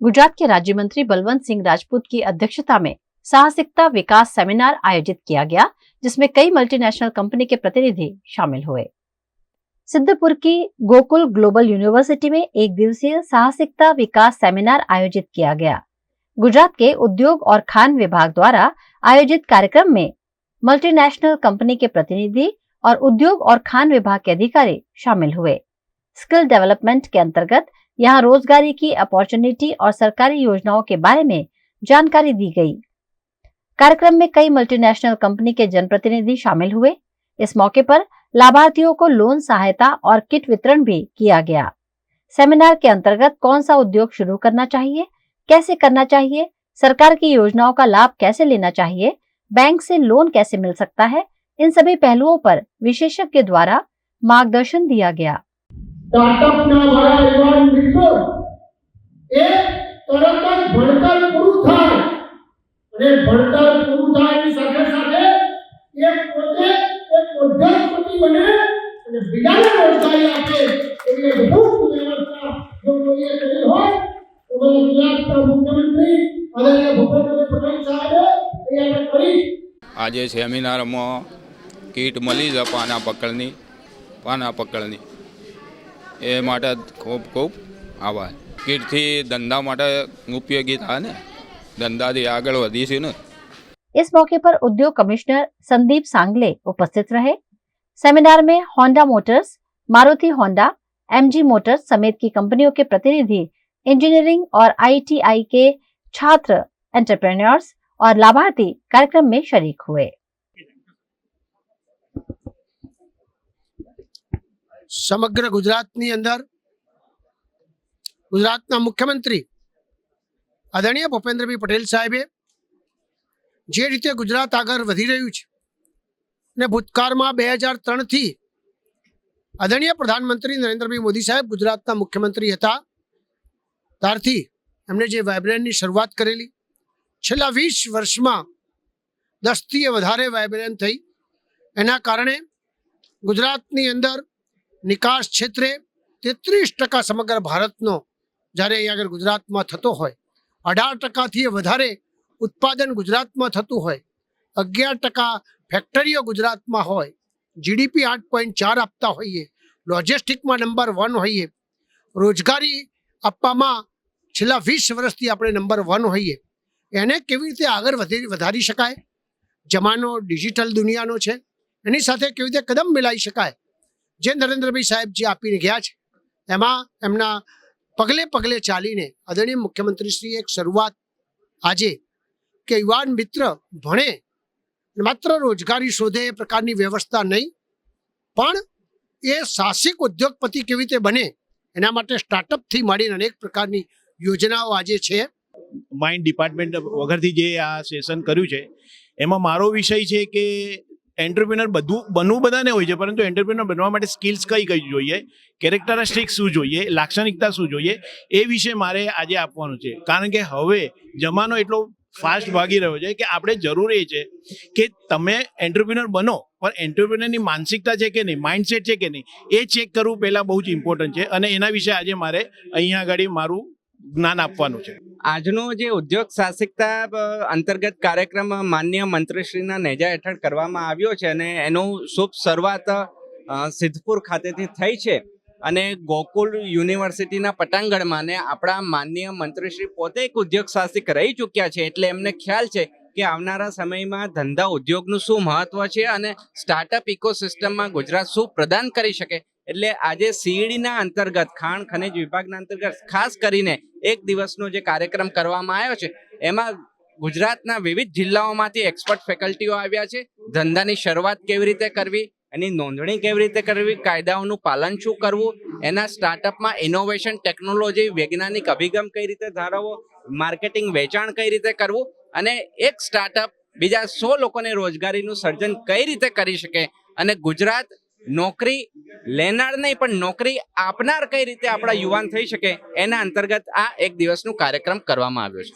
गुजरात के राज्य मंत्री बलवंत सिंह राजपूत की अध्यक्षता में साहसिकता विकास सेमिनार आयोजित किया गया, जिसमें कई मल्टीनेशनल कंपनी के प्रतिनिधि शामिल हुए। सिद्धपुर की गोकुल ग्लोबल यूनिवर्सिटी में एक दिवसीय साहसिकता विकास सेमिनार आयोजित किया गया। गुजरात के उद्योग और खान विभाग द्वारा आयोजित कार्यक्रम में मल्टीनेशनल कंपनी के प्रतिनिधि और उद्योग और खान विभाग के अधिकारी शामिल हुए। स्किल डेवलपमेंट के अंतर्गत यहाँ रोजगारी की अपॉर्चुनिटी और सरकारी योजनाओं के बारे में जानकारी दी गई। कार्यक्रम में कई मल्टीनेशनल कंपनी के जनप्रतिनिधि शामिल हुए। इस मौके पर लाभार्थियों को लोन सहायता और किट वितरण भी किया गया। सेमिनार के अंतर्गत कौन सा उद्योग शुरू करना चाहिए, कैसे करना चाहिए, सरकार की योजनाओं का लाभ कैसे लेना चाहिए, बैंक से लोन कैसे मिल सकता है, इन सभी पहलुओं पर विशेषज्ञ द्वारा मार्गदर्शन दिया गया। સ્ટાર્ટઅપના વાળા યુવાન મિત્રો એ તરત જ ભણતર પૂરું થાય અને ભણતર પૂરું થવાની સાથે સાથે એ પોતે એક ઉદ્યોગપતિ બને અને બીજાને રોજગારી આપે એટલે ખૂબ વ્યવસ્થા જો કોઈએ કરી હોય તો મને ગુજરાતના મુખ્યમંત્રી આદરણીય ભૂપેન્દ્રભાઈ પટેલ સાહેબે તૈયાર કરી આજે સેમિનારમાં કીટ મળી છે પાના પકડની એ માટે ખૂબ ખૂબ આભાર। કીટથી ધંધા માટે ઉપયોગી થાય ને, ધંધાથી આગળ વધીશું ને। इस मौके पर उद्योग कमिश्नर संदीप सांगले उपस्थित रहे। सेमिनार में Honda Motors, Maruti Honda, MG Motors समेत की कंपनियों के प्रतिनिधि, इंजीनियरिंग और आईटीआई के छात्र, एंटरप्रेन्योर्स और लाभार्थी कार्यक्रम में शरीक हुए। समग्र गुजरातनी अंदर गुजरातना मुख्यमंत्री आदरणीय भूपेन्द्रभाई पटेल साहेबे जे रीते गुजरात आगर वधी रह्यु छे ने भूतकाळमां 2003 थी आदरणीय प्रधानमंत्री नरेन्द्रभाई मोदी साहेब गुजरातना मुख्यमंत्री हता त्यारथी एमणे जे वाइब्रेननी शरूआत करेली, छेल्ला 20 वर्षमां 10 थी वधारे वाइब्रेन थई। एना कारणे गुजरातनी अंदर निकास क्षेत्रे 33% समग्र भारतनो જ્યારે આગળ ગુજરાતમાં થતો હોય, 18% વધારે ઉત્પાદન ગુજરાતમાં થતું હોય, 11% ફેક્ટરીઓ ગુજરાતમાં હોય, જીડીપી 8.4 આપતા હોઈએ, લોજિસ્ટિકમાં નંબર 1 હોઈએ, રોજગારી આપવામાં છેલ્લા 20 વર્ષથી આપણે નંબર 1 હોઈએ, એને કેવી રીતે આગળ વધારી શકાય? જમાનો ડિજિટલ દુનિયાનો છે, એની સાથે કેવી રીતે કદમ મિલાવી શકાય? જે નરેન્દ્રભાઈ સાહેબ જે આપીને ગયા છે એમાં એમના પગલે પગલે ચાલીને આદરણીય મુખ્યમંત્રીશ્રીએ એક શરૂઆત આજે કે યુવાન મિત્ર ભણે, માત્ર રોજગારી શોધે એ પ્રકારની વ્યવસ્થા નહીં, પણ એ સાહસિક ઉદ્યોગપતિ કેવી રીતે બને એના માટે સ્ટાર્ટઅપથી માંડીને અનેક પ્રકારની યોજનાઓ આજે છે। માઇન્ડ ડિપાર્ટમેન્ટ વગરથી જે આ સેશન કર્યું છે એમાં મારો વિષય છે કે એન્ટરપ્રિનર બનવું બધાને હોય છે, પરંતુ એન્ટરપ્રિનર બનવા માટે સ્કિલ્સ કઈ જોઈએ, કેરેક્ટરિસ્ટિક્સ શું જોઈએ, લાક્ષણિકતા શું જોઈએ, એ વિશે મારે આજે આપવાનું છે। કારણ કે હવે જમાનો એટલો ફાસ્ટ ભાગી રહ્યો છે કે આપણે જરૂર એ છે કે તમે એન્ટરપ્રિનર બનો, પણ એન્ટરપ્રિનરની માનસિકતા છે કે નહીં, માઇન્ડસેટ છે કે નહીં, એ ચેક કરવું પહેલાં બહુ જ ઇમ્પોર્ટન્ટ છે અને એના વિશે આજે મારે અહીંયા આગળ મારું જ્ઞાન આપવાનું છે। આજનો જે ઉદ્યોગ સાહસિકતા અંતર્ગત કાર્યક્રમ માનનીય મંત્રીશ્રીના નેજા હેઠળ કરવામાં આવ્યો છે અને એનું શુભ શરૂઆત સિદ્ધપુર ખાતેથી થઈ છે અને ગોકુલ યુનિવર્સિટીના પટાંગણમાં ને આપણા માનનીય મંત્રીશ્રી પોતે એક ઉદ્યોગ સાહસિક રહી ચૂક્યા છે, એટલે એમને ખ્યાલ છે કે આવનારા સમયમાં ધંધા ઉદ્યોગનું શું મહત્વ છે અને સ્ટાર્ટઅપ ઇકોસિસ્ટમમાં ગુજરાત શું પ્રદાન કરી શકે। એટલે આજે સીઈડીના અંતર્ગત ખાણ ખનિજ વિભાગના અંતર્ગત ખાસ કરીને એક દિવસનો જે કાર્યક્રમ કરવામાં આવ્યો છે એમાં ગુજરાતના વિવિધ જિલ્લાઓમાંથી એક્સપર્ટ ફેકલ્ટીઓ આવ્યા છે। ધંધાની શરૂઆત કેવી રીતે કરવી, એની નોંધણી કેવી રીતે કરવી, કાયદાઓનું પાલન શું કરવું, એના સ્ટાર્ટઅપમાં ઇનોવેશન, ટેકનોલોજી, વૈજ્ઞાનિક અભિગમ કઈ રીતે ધારવો, માર્કેટિંગ, વેચાણ કઈ રીતે કરવું અને એક સ્ટાર્ટઅપ બીજા 100 લોકોને રોજગારીનું સર્જન કઈ રીતે કરી શકે અને ગુજરાત નોકરી લેનાર નહીં પણ નોકરી આપનાર કઈ રીતે આપણા યુવાન થઈ શકે, એના અંતર્ગત આ એક દિવસનું કાર્યક્રમ કરવામાં આવ્યો છે।